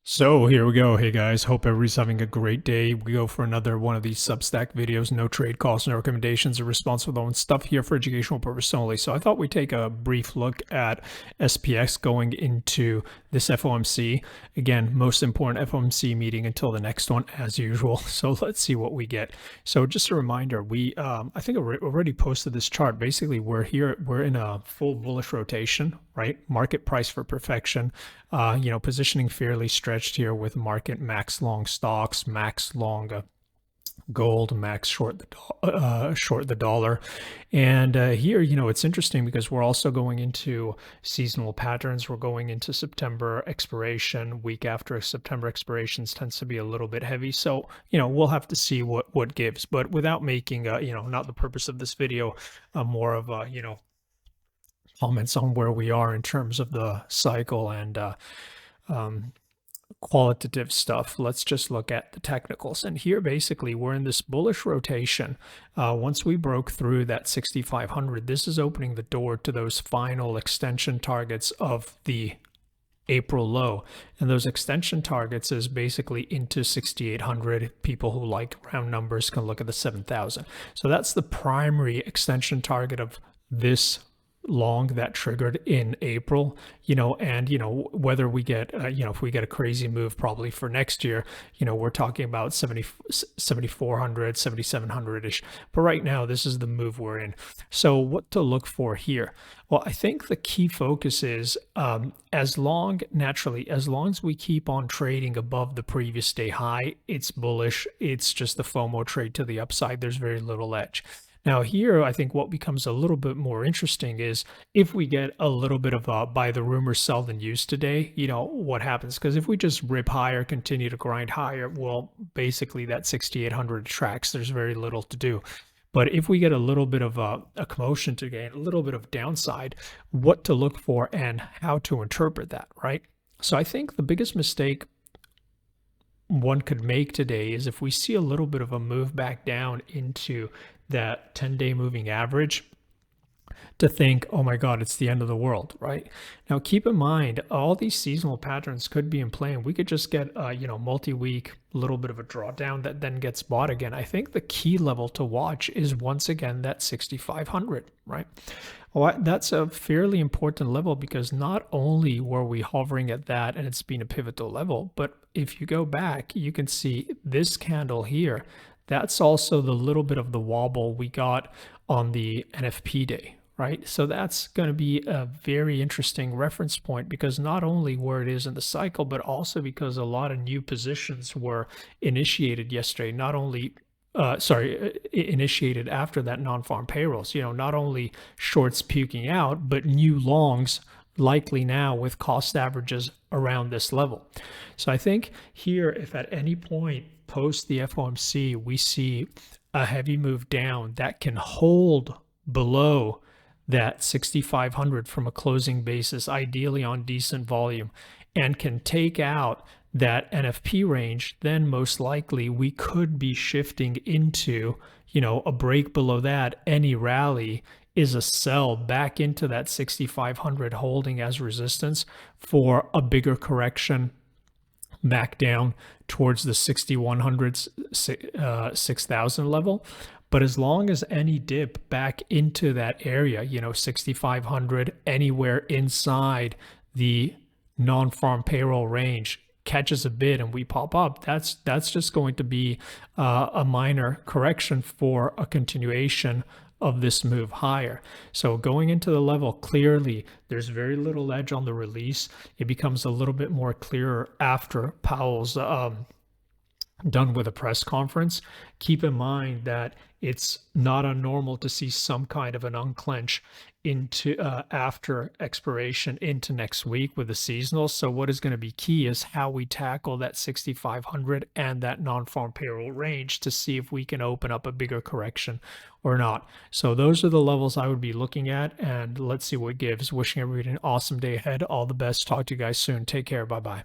So here we go. Hey guys, hope everybody's having a great day. We go for another one of these Substack videos. No trade calls, no recommendations, or responsible own stuff here for educational purpose only. So I thought we'd take a brief look at SPX going into this FOMC. Again, most important FOMC meeting until the next one as usual. So let's see what we get. So just a reminder, I think I already posted this chart. Basically, we're in a full bullish rotation, right? Market price for perfection. Positioning fairly stretched here with market max long stocks, max long gold, max short the dollar. And here, it's interesting because we're also going into seasonal patterns. We're going into September expiration. Week after September expirations tends to be a little bit heavy. So, we'll have to see what gives. But without making, not the purpose of this video, more of a, comments on where we are in terms of the cycle and qualitative stuff. Let's just look at the technicals. And here, basically, we're in this bullish rotation. Once we broke through that 6,500, this is opening the door to those final extension targets of the April low. And those extension targets is basically into 6,800. People who like round numbers can look at the 7,000. So that's the primary extension target of this long that triggered in April, and whether we get if we get a crazy move probably for next year, we're talking about 7,400 7,700-ish, but right now this is the move we're in. So what to look for here? Well, I think the key focus is as long as we keep on trading above the previous day high, it's bullish. It's just the FOMO trade to the upside. There's very little edge. Now here, I think what becomes a little bit more interesting is if we get a little bit of a buy the rumors, sell the news today, what happens? Because if we just rip higher, continue to grind higher, well, basically that 6,800 tracks, there's very little to do. But if we get a little bit of a commotion to gain, a little bit of downside, what to look for and how to interpret that, right? So I think the biggest mistake one could make today is if we see a little bit of a move back down into that 10-day moving average, to think, oh my God, it's the end of the world, right? Now, keep in mind, all these seasonal patterns could be in play, and we could just get multi-week, little bit of a drawdown that then gets bought again. I think the key level to watch is once again that 6,500, right? Well, that's a fairly important level because not only were we hovering at that and it's been a pivotal level, but if you go back, you can see this candle here. That's also the little bit of the wobble we got on the NFP day, right? So that's going to be a very interesting reference point because not only where it is in the cycle, but also because a lot of new positions were initiated yesterday, not only initiated after that non-farm payrolls, not only shorts puking out, but new longs likely now with cost averages around this level. So I think here, if at any point post the FOMC, we see a heavy move down that can hold below that 6,500 from a closing basis, ideally on decent volume, and can take out that NFP range, then most likely we could be shifting into, a break below that. Any rally is a sell back into that 6,500 holding as resistance for a bigger correction back down towards the 6,100, 6,000 level. But as long as any dip back into that area, 6,500, anywhere inside the non-farm payroll range catches a bid and we pop up, that's just going to be a minor correction for a continuation of this move higher. So going into the level, clearly there's very little edge on the release. It becomes a little bit more clearer after Powell's done with a press conference. Keep in mind that it's not unnormal to see some kind of an unclench into after expiration into next week with the seasonal. So what is going to be key is how we tackle that 6,500 and that non-farm payroll range to see if we can open up a bigger correction or not. So those are the levels I would be looking at, and let's see what gives. Wishing everybody an awesome day ahead. All the best. Talk to you guys soon. Take care. Bye-bye.